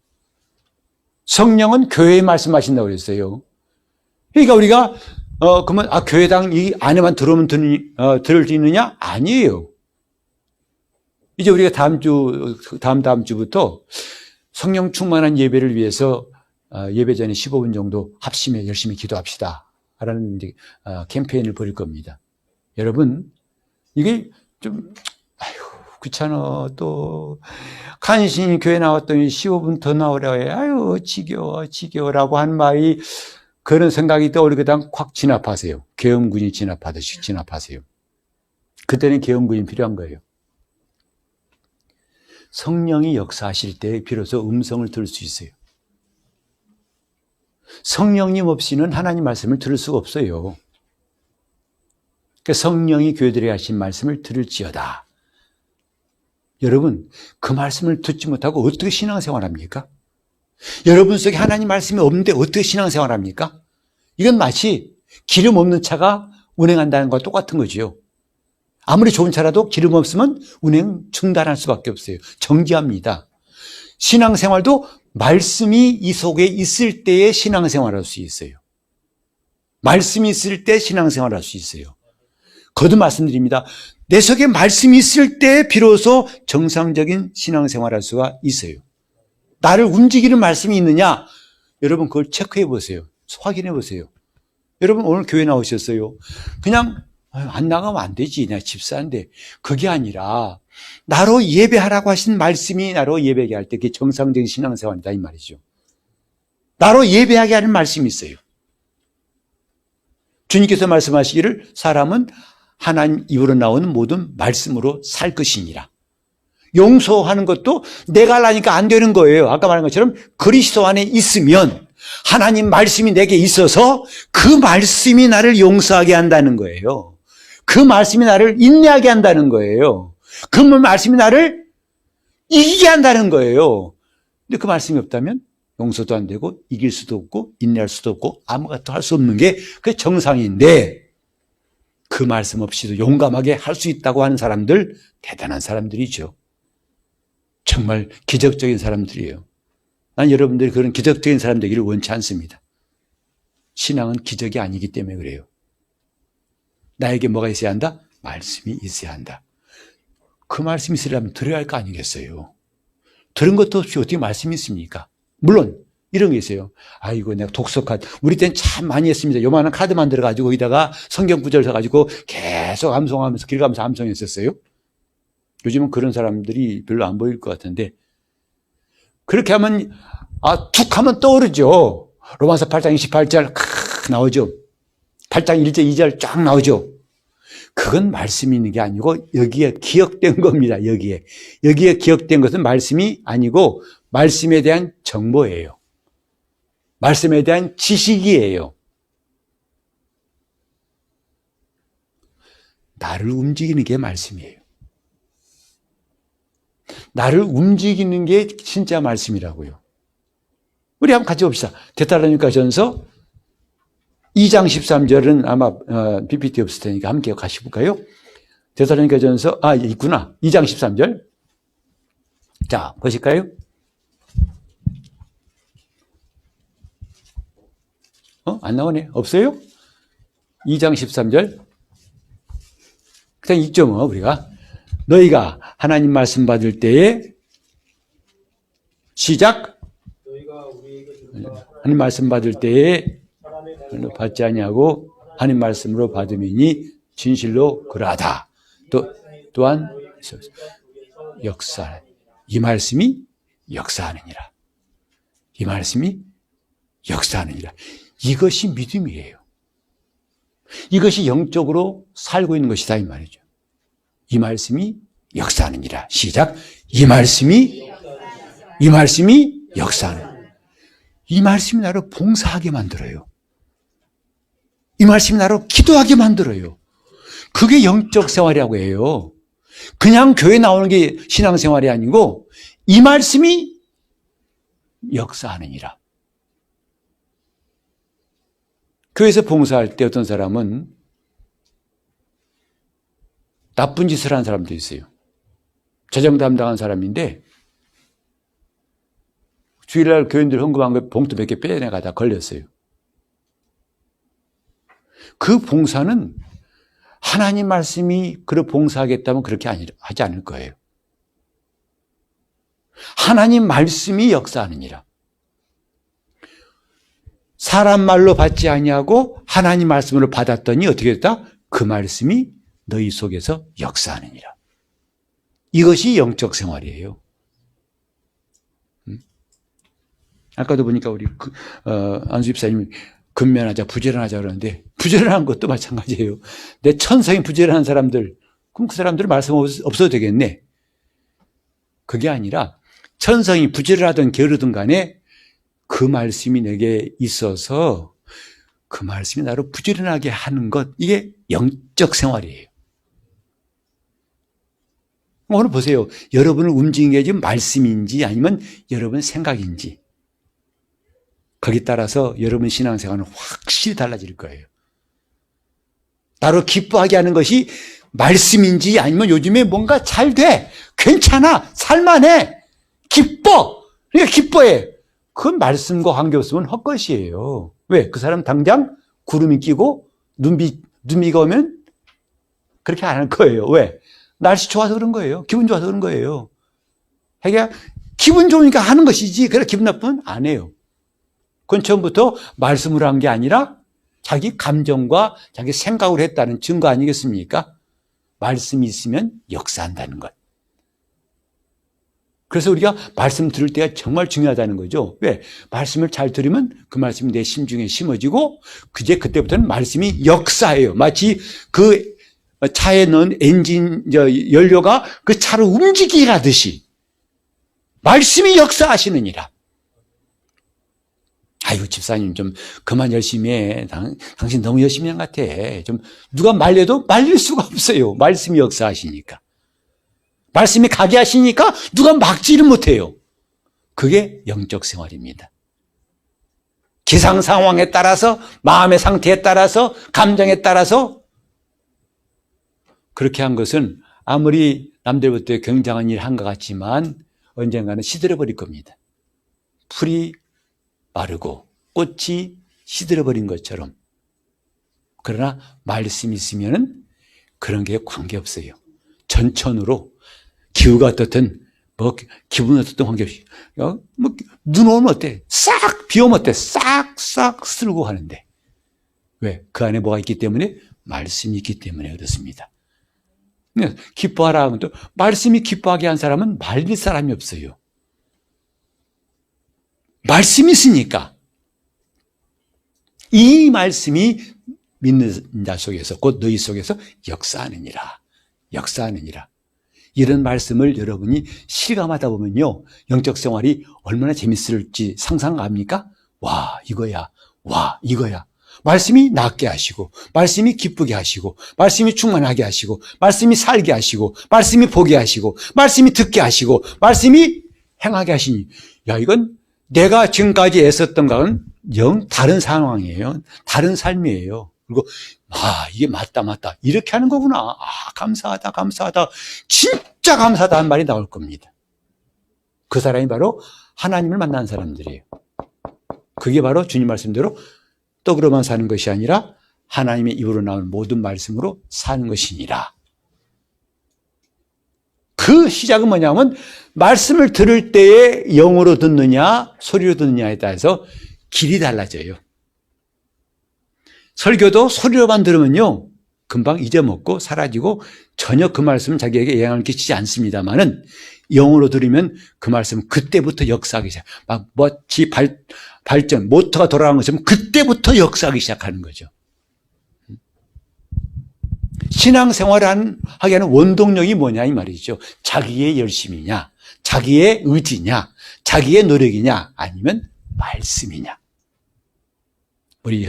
성령은 교회에 말씀하신다고 그랬어요. 그러니까 우리가 그러면 교회당 이 안에만 들어오면 들을 수 있느냐? 아니에요. 이제 우리가 다음 주부터 성령 충만한 예배를 위해서 예배 전에 15분 정도 합심해 열심히 기도합시다 라는 캠페인을 벌일 겁니다. 여러분, 이게 좀 귀찮아. 또 간신히 교회 나왔더니 15분 더 나오라고 해. 지겨워라고 한 말이, 그런 생각이 떠오르거든 확 진압하세요. 계엄군이 진압하듯이 진압하세요. 그때는 계엄군이 필요한 거예요. 성령이 역사하실 때 비로소 음성을 들을 수 있어요. 성령님 없이는 하나님 말씀을 들을 수가 없어요. 그러니까 성령이 교회들에게 하신 말씀을 들을지어다. 여러분, 그 말씀을 듣지 못하고 어떻게 신앙생활합니까? 여러분 속에 하나님 말씀이 없는데 어떻게 신앙생활합니까? 이건 마치 기름 없는 차가 운행한다는 것과 똑같은 거죠. 아무리 좋은 차라도 기름 없으면 운행 중단할 수밖에 없어요. 정지합니다. 신앙생활도 말씀이 이 속에 있을 때에 신앙생활할 수 있어요. 말씀이 있을 때 신앙생활할 수 있어요. 거듭 말씀드립니다. 내 속에 말씀이 있을 때 비로소 정상적인 신앙생활할 수가 있어요. 나를 움직이는 말씀이 있느냐? 여러분 그걸 체크해 보세요. 확인해 보세요. 여러분 오늘 교회 나오셨어요. 그냥 안 나가면 안 되지. 나 집사인데. 그게 아니라 나로 예배하라고 하신 말씀이 나로 예배하게 할 때 그게 정상적인 신앙생활이다 이 말이죠. 나로 예배하게 하는 말씀이 있어요. 주님께서 말씀하시기를 사람은 하나님 입으로 나오는 모든 말씀으로 살 것이니라. 용서하는 것도 내가 하려니까 안 되는 거예요. 아까 말한 것처럼 그리스도 안에 있으면 하나님 말씀이 내게 있어서 그 말씀이 나를 용서하게 한다는 거예요. 그 말씀이 나를 인내하게 한다는 거예요. 그 말씀이 나를 이기게 한다는 거예요. 근데 그 말씀이 없다면 용서도 안 되고 이길 수도 없고 인내할 수도 없고 아무것도 할 수 없는 게 그게 정상인데, 그 말씀 없이도 용감하게 할 수 있다고 하는 사람들 대단한 사람들이죠. 정말 기적적인 사람들이에요. 난 여러분들이 그런 기적적인 사람 되기를 원치 않습니다. 신앙은 기적이 아니기 때문에 그래요. 나에게 뭐가 있어야 한다? 말씀이 있어야 한다. 그 말씀이 있으려면 들어야 할 거 아니겠어요? 들은 것도 없이 어떻게 말씀이 있습니까? 물론 이런 게 있어요. 아이고 내가 독서 카드, 우리 때는 참 많이 했습니다. 요만한 카드 만들어가지고 거기다가 성경 구절 써가지고 계속 암송하면서 길 가면서 암송했었어요. 요즘은 그런 사람들이 별로 안 보일 것 같은데, 그렇게 하면 툭 하면 떠오르죠. 로마서 8장 28절 나오죠. 8장 1절 2절 쫙 나오죠. 그건 말씀이 있는 게 아니고 여기에 기억된 겁니다. 여기에 기억된 것은 말씀이 아니고 말씀에 대한 정보예요. 말씀에 대한 지식이에요. 나를 움직이는 게 말씀이에요. 나를 움직이는 게 진짜 말씀이라고요. 우리 한번 같이 봅시다. 데살로니가 전서 2장 13절은 아마 PPT 없을 테니까 함께 같이 볼까요? 데살로니가 전서, 있구나. 2장 13절. 자, 보실까요? 안 나오네. 없어요? 2장 13절. 그냥 읽죠, 뭐, 우리가. 너희가 하나님 말씀 받을 때에 시작. 하나님 말씀 받을 때에 받지 아니하고 하나님 말씀으로 받음이니 진실로 그러하다. 또한 역사. 이 말씀이 역사하느니라. 이 말씀이 역사하느니라. 이것이 믿음이에요. 이것이 영적으로 살고 있는 것이다 이 말이죠. 이 말씀이 역사하느니라. 시작. 이 말씀이 역사하느니라. 이 말씀이 나를 봉사하게 만들어요. 이 말씀이 나를 기도하게 만들어요. 그게 영적 생활이라고 해요. 그냥 교회 나오는 게 신앙생활이 아니고 이 말씀이 역사하느니라. 교회에서 봉사할 때 어떤 사람은 나쁜 짓을 하는 사람도 있어요. 재정 담당한 사람인데 주일날 교인들 헌금한 거 봉투 몇 개 빼내가다 걸렸어요. 그 봉사는 하나님 말씀이 그를 봉사하겠다면 그렇게 하지 않을 거예요. 하나님 말씀이 역사하느니라. 사람 말로 받지 아니하고 하나님 말씀으로 받았더니 어떻게 됐다? 그 말씀이 너희 속에서 역사하느니라. 이것이 영적 생활이에요. 아까도 보니까 우리 안수 집사님이 근면하자, 부지런하자 그러는데 부지런한 것도 마찬가지예요. 내 천성이 부지런한 사람들, 그럼 그 사람들은 말씀 없어도 되겠네. 그게 아니라 천성이 부지런하든 게으르든 간에 그 말씀이 내게 있어서 그 말씀이 나를 부지런하게 하는 것, 이게 영적 생활이에요. 오늘 보세요. 여러분을 움직이는 게 지금 말씀인지 아니면 여러분 생각인지, 거기에 따라서 여러분 신앙생활은 확실히 달라질 거예요. 나로 기뻐하게 하는 것이 말씀인지 아니면 요즘에 뭔가 잘 돼, 괜찮아, 살만해, 기뻐, 그러니까 기뻐해. 그건 말씀과 관계없으면 헛것이에요. 왜? 그 사람 당장 구름이 끼고 눈비가 오면 그렇게 안 할 거예요. 왜? 날씨 좋아서 그런 거예요. 기분 좋아서 그런 거예요. 그러니까 기분 좋으니까 하는 것이지, 그래 기분 나쁘면 안 해요. 그건 처음부터 말씀으로 한 게 아니라 자기 감정과 자기 생각으로 했다는 증거 아니겠습니까? 말씀이 있으면 역사한다는 것. 그래서 우리가 말씀 들을 때가 정말 중요하다는 거죠. 왜? 말씀을 잘 들으면 그 말씀이 내 심중에 심어지고 그때부터는 말씀이 역사해요. 마치 그 차에 넣은 엔진 연료가 그 차를 움직이게 하듯이 말씀이 역사하시느니라. 아이고 집사님 좀 그만 열심히 해. 당신 너무 열심히 한 것 같아. 좀 누가 말려도 말릴 수가 없어요. 말씀이 역사하시니까. 말씀이 가게 하시니까 누가 막지를 못해요. 그게 영적 생활입니다. 기상 상황에 따라서, 마음의 상태에 따라서, 감정에 따라서 그렇게 한 것은 아무리 남들보다 굉장한 일을 한 것 같지만 언젠가는 시들어 버릴 겁니다. 풀이 마르고 꽃이 시들어버린 것처럼. 그러나 말씀이 있으면은 그런 게 관계없어요. 전천후로 기후가 어떻든 기분이 어떻든 관계없이 눈 오면 어때? 싹 비 오면 어때? 싹싹 쓸고 가는데 왜? 그 안에 뭐가 있기 때문에? 말씀이 있기 때문에 그렇습니다. 기뻐하라 하면 또 말씀이 기뻐하게 한 사람은 말릴 사람이 없어요. 말씀이 있으니까 이 말씀이 믿는 자 속에서 곧 너희 속에서 역사하느니라. 역사하느니라. 이런 말씀을 여러분이 실감하다 보면요, 영적 생활이 얼마나 재밌을지 상상합니까? 와 이거야. 와 이거야. 말씀이 낫게 하시고 말씀이 기쁘게 하시고 말씀이 충만하게 하시고 말씀이 살게 하시고 말씀이 보게 하시고 말씀이 듣게 하시고 말씀이 행하게 하시니 야 이건 내가 지금까지 애썼던 것은 영 다른 상황이에요. 다른 삶이에요. 그리고 이게 맞다 이렇게 하는 거구나. 감사하다 진짜 감사하다 한 말이 나올 겁니다. 그 사람이 바로 하나님을 만난 사람들이에요. 그게 바로 주님 말씀대로 떡으로만 사는 것이 아니라 하나님의 입으로 나오는 모든 말씀으로 사는 것이니라. 그 시작은 뭐냐면 말씀을 들을 때에 영으로 듣느냐 소리로 듣느냐에 따라서 길이 달라져요. 설교도 소리로만 들으면요 금방 잊어먹고 사라지고 전혀 그 말씀은 자기에게 영향을 끼치지 않습니다만은 영으로 들으면 그 말씀은 그때부터 역사하기 시작. 마치 발전 모터가 돌아가는 것처럼 그때부터 역사하기 시작하는 거죠. 신앙생활을 하게 하는 원동력이 뭐냐 이 말이죠. 자기의 열심이냐, 자기의 의지냐, 자기의 노력이냐, 아니면 말씀이냐. 우리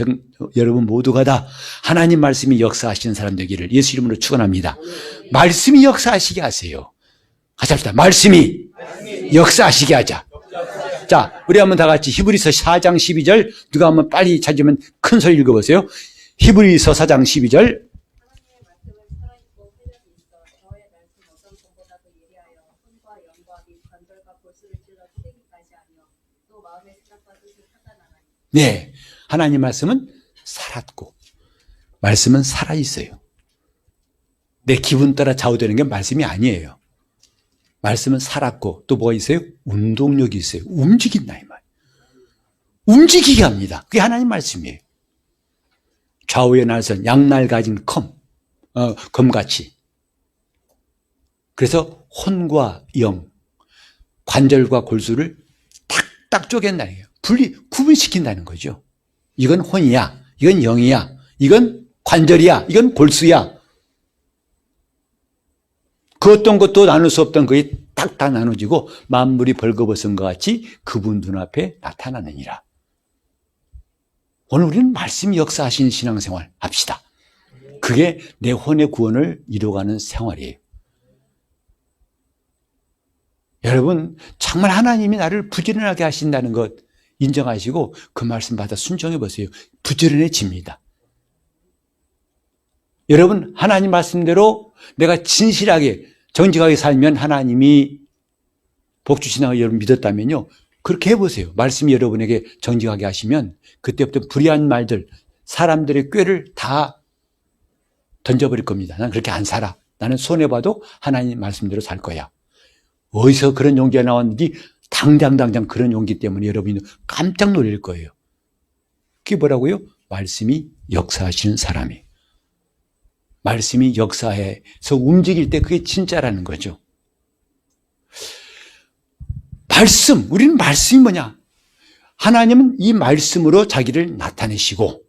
여러분 모두가 다 하나님 말씀이 역사하시는 사람 되기를 예수 이름으로 축원합니다. 말씀이 역사하시게 하세요. 같이 합시다. 말씀이 역사하시게 하자. 자, 우리 한번 다 같이 히브리서 4장 12절 누가 한번 빨리 찾으면 큰 소리 읽어보세요. 히브리서 4장 12절 네, 하나님 말씀은 살았고 말씀은 살아있어요. 내 기분 따라 좌우되는 게 말씀이 아니에요. 말씀은 살았고 또 뭐가 있어요? 운동력이 있어요. 움직인다 이 말. 움직이게 합니다. 그게 하나님 말씀이에요. 좌우의 날선 양날 가진 검같이. 그래서 혼과 영, 관절과 골수를 탁탁 쪼갠다는 거예요. 구분시킨다는 거죠. 이건 혼이야, 이건 영이야, 이건 관절이야, 이건 골수야. 그 어떤 것도 나눌 수 없던 그게 딱 다 나눠지고 만물이 벌거벗은 것 같이 그분 눈앞에 나타나느니라. 오늘 우리는 말씀이 역사하시는 신앙생활 합시다. 그게 내 혼의 구원을 이루어가는 생활이에요. 여러분 정말 하나님이 나를 부지런하게 하신다는 것 인정하시고 그 말씀 받아 순종해 보세요. 부지런해집니다. 여러분 하나님 말씀대로 내가 진실하게 정직하게 살면 하나님이 복 주시나고 여러분 믿었다면요. 그렇게 해보세요. 말씀이 여러분에게 정직하게 하시면 그때부터 불의한 말들 사람들의 꾀를 다 던져버릴 겁니다. 나는 그렇게 안 살아. 나는 손해봐도 하나님 말씀대로 살 거야. 어디서 그런 용기가 나왔는지 당장 그런 용기 때문에 여러분이 깜짝 놀랄 거예요. 그게 뭐라고요? 말씀이 역사하시는 사람이. 말씀이 역사해서 움직일 때 그게 진짜라는 거죠. 말씀, 우리는 말씀이 뭐냐? 하나님은 이 말씀으로 자기를 나타내시고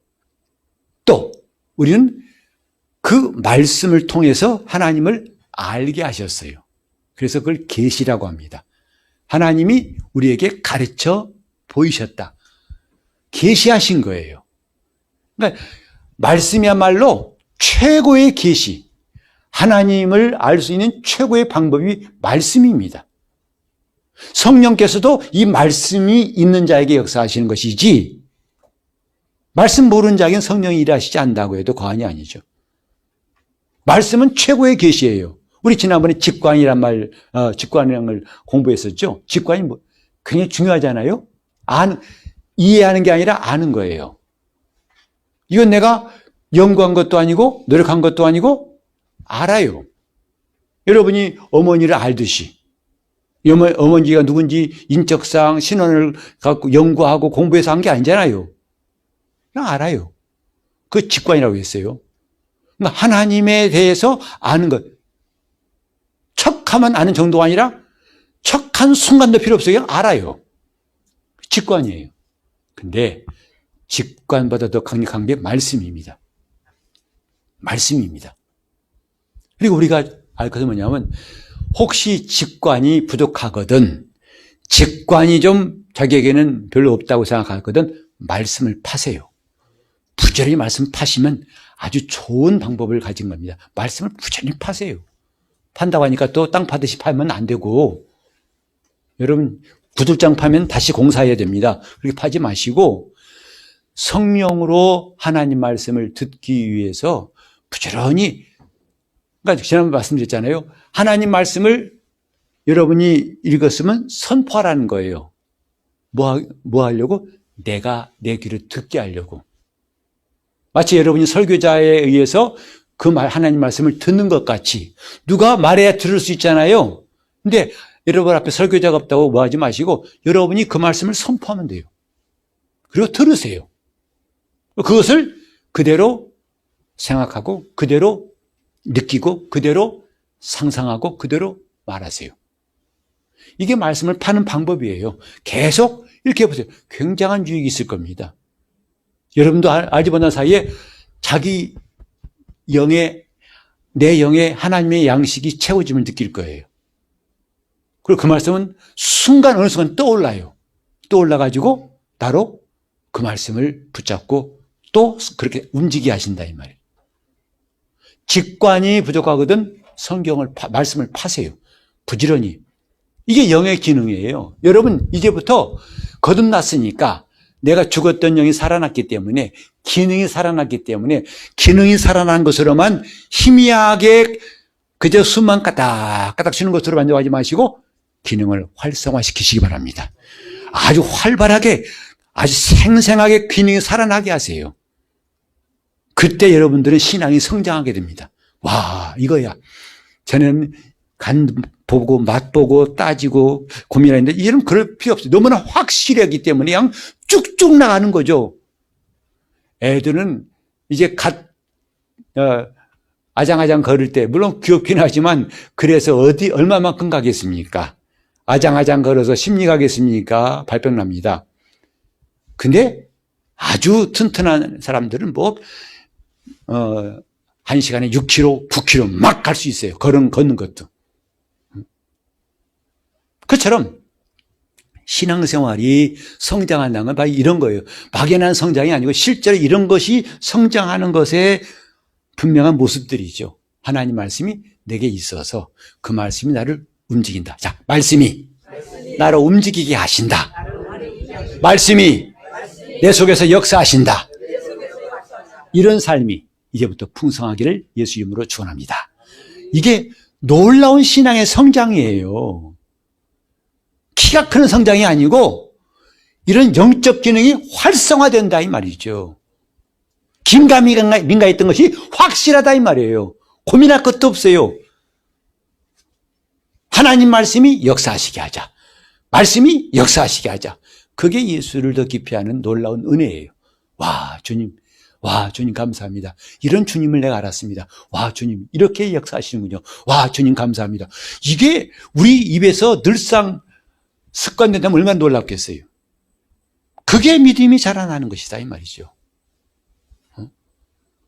또 우리는 그 말씀을 통해서 하나님을 알게 하셨어요. 그래서 그걸 계시라고 합니다. 하나님이 우리에게 가르쳐 보이셨다. 계시하신 거예요. 그러니까 말씀이야말로 최고의 계시, 하나님을 알 수 있는 최고의 방법이 말씀입니다. 성령께서도 이 말씀이 있는 자에게 역사하시는 것이지 말씀 모르는 자에게는 성령이 일하시지 않는다고 해도 과언이 아니죠. 말씀은 최고의 계시예요. 우리 지난번에 직관이란 직관이라는 걸 공부했었죠. 직관이 굉장히 중요하잖아요. 이해하는 게 아니라 아는 거예요. 이건 내가 연구한 것도 아니고 노력한 것도 아니고 알아요. 여러분이 어머니를 알듯이 어머니가 누군지 인적사항, 신원을 갖고 연구하고 공부해서 한 게 아니잖아요. 그냥 알아요. 그 직관이라고 했어요. 그러니까 하나님에 대해서 아는 것. 척하면 아는 정도가 아니라 척한 순간도 필요 없어요. 그냥 알아요. 직관이에요. 근데 직관보다 더 강력한 게 말씀입니다. 말씀입니다. 그리고 우리가 알 것은 뭐냐면 혹시 직관이 부족하거든, 직관이 좀 자기에게는 별로 없다고 생각하거든, 말씀을 파세요. 부지런히 말씀 파시면 아주 좋은 방법을 가진 겁니다. 말씀을 부지런히 파세요. 판다고 하니까 또 땅 파듯이 파면 안 되고, 여러분 구들장 파면 다시 공사해야 됩니다. 그렇게 파지 마시고 성령으로 하나님 말씀을 듣기 위해서 부지런히, 그러니까 지난번에 말씀드렸잖아요. 하나님 말씀을 여러분이 읽었으면 선포하라는 거예요. 뭐 하려고? 내가 내 귀로 듣게 하려고. 마치 여러분이 설교자에 의해서 그 하나님 말씀을 듣는 것 같이 누가 말해야 들을 수 있잖아요. 근데 여러분 앞에 설교자가 없다고 뭐 하지 마시고 여러분이 그 말씀을 선포하면 돼요. 그리고 들으세요. 그것을 그대로 생각하고 그대로 느끼고 그대로 상상하고 그대로 말하세요. 이게 말씀을 파는 방법이에요. 계속 이렇게 해보세요. 굉장한 유익이 있을 겁니다. 여러분도 알지 못한 사이에 자기 내 영의 하나님의 양식이 채워짐을 느낄 거예요. 그리고 그 말씀은 어느 순간 떠올라요. 떠올라가지고 나로 그 말씀을 붙잡고 또 그렇게 움직이게 하신다 이 말이에요. 직관이 부족하거든 말씀을 파세요. 부지런히. 이게 영의 기능이에요. 여러분 이제부터 거듭났으니까 내가 죽었던 영이 살아났기 때문에 기능이 살아났기 때문에 기능이 살아난 것으로만 희미하게 그저 숨만 까닥까닥 쉬는 것으로 만족하지 마시고 기능을 활성화시키시기 바랍니다. 아주 활발하게 아주 생생하게 기능이 살아나게 하세요. 그때 여러분들은 신앙이 성장하게 됩니다. 와, 이거야. 전에는 간 보고 맛 보고 따지고 고민하는데 이제는 그럴 필요 없어요. 너무나 확실하기 때문에 그냥 쭉쭉 나가는 거죠. 애들은 이제 아장아장 걸을 때 물론 귀엽긴 하지만 그래서 얼마만큼 가겠습니까? 아장아장 걸어서 심리 가겠습니까? 발병 납니다. 근데 아주 튼튼한 사람들은 1시간에 6km, 9km 막 갈 수 있어요. 걷는 것도. 그처럼 신앙생활이 성장한다는 건 바로 이런 거예요. 막연한 성장이 아니고 실제로 이런 것이 성장하는 것의 분명한 모습들이죠. 하나님 말씀이 내게 있어서 그 말씀이 나를 움직인다. 자, 말씀이 나를 움직이게 하신다. 말씀이 내 속에서 역사하신다. 이런 삶이 이제부터 풍성하기를 예수 이름으로 축원합니다. 이게 놀라운 신앙의 성장이에요. 키가 크는 성장이 아니고 이런 영적 기능이 활성화된다 이 말이죠. 민감했던 것이 확실하다 이 말이에요. 고민할 것도 없어요. 하나님 말씀이 역사하시게 하자. 말씀이 역사하시게 하자. 그게 예수를 더 깊이 하는 놀라운 은혜예요. 와, 주님 감사합니다. 이런 주님을 내가 알았습니다. 와, 주님 이렇게 역사하시는군요. 와, 주님 감사합니다. 이게 우리 입에서 늘상 습관된다면 얼마나 놀랍겠어요. 그게 믿음이 자라나는 것이다 이 말이죠.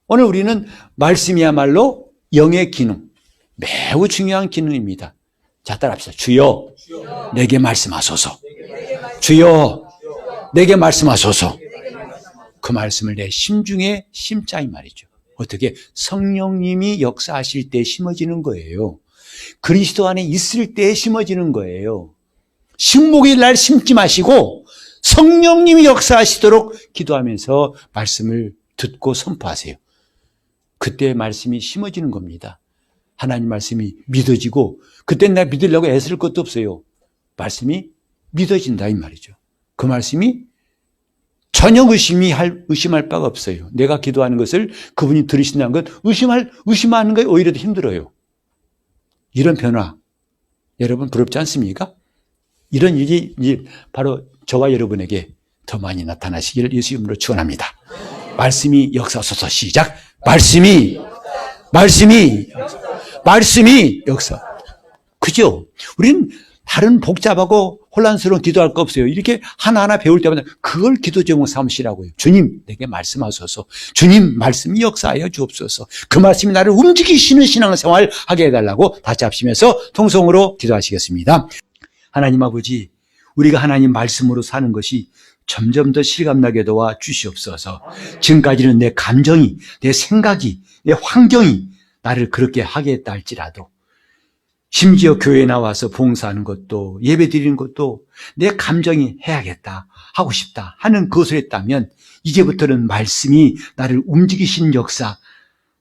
오늘 우리는 말씀이야말로 영의 기능, 매우 중요한 기능입니다. 자, 따라합시다. 주여, 내게 말씀하소서. 주여, 내게 말씀하소서. 그 말씀을 내 심중에 심자 이 말이죠. 어떻게? 성령님이 역사하실 때 심어지는 거예요. 그리스도 안에 있을 때 심어지는 거예요. 식목일 날 심지 마시고 성령님이 역사하시도록 기도하면서 말씀을 듣고 선포하세요. 그때 말씀이 심어지는 겁니다. 하나님 말씀이 믿어지고 그때는 내가 믿으려고 애쓸 것도 없어요. 말씀이 믿어진다 이 말이죠. 그 말씀이 전혀 의심할 바가 없어요. 내가 기도하는 것을 그분이 들으신다는 것, 의심하는 게 오히려 더 힘들어요. 이런 변화, 여러분 부럽지 않습니까? 이런 일이 바로 저와 여러분에게 더 많이 나타나시기를 예수 이름으로 축원합니다. 말씀이 역사소서. 시작. 말씀이 역사. 그죠? 우리는 다른 복잡하고 혼란스러운 기도할 거 없어요. 이렇게 하나하나 배울 때마다 그걸 기도 제목 삼으시라고요. 주님, 내게 말씀하소서. 주님, 말씀이 역사하여 주옵소서. 그 말씀이 나를 움직이시는 신앙생활 하게 해달라고 다시 합시면서 통성으로 기도하시겠습니다. 하나님 아버지, 우리가 하나님 말씀으로 사는 것이 점점 더 실감나게 도와 주시옵소서. 지금까지는 내 감정이, 내 생각이, 내 환경이 나를 그렇게 하게 했다 할지라도 심지어 교회에 나와서 봉사하는 것도 예배 드리는 것도 내 감정이 해야겠다, 하고 싶다 하는 그것을 했다면 이제부터는 말씀이 나를 움직이신 역사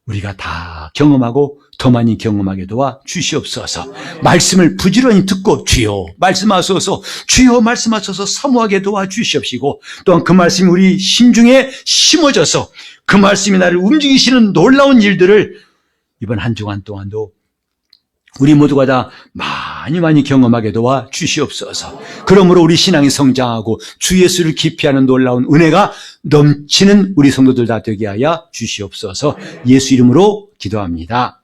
우리가 다 경험하고 더 많이 경험하게 도와 주시옵소서. 말씀을 부지런히 듣고 주여 말씀하소서, 주여 말씀하소서 사모하게 도와 주시옵시고, 또한 그 말씀이 우리 심중에 심어져서 그 말씀이 나를 움직이시는 놀라운 일들을 이번 한 주간 동안도 우리 모두가 다 많이 경험하게 도와 주시옵소서. 그러므로 우리 신앙이 성장하고 주 예수를 기피하는 놀라운 은혜가 넘치는 우리 성도들 다 되게 하여 주시옵소서. 예수 이름으로 기도합니다.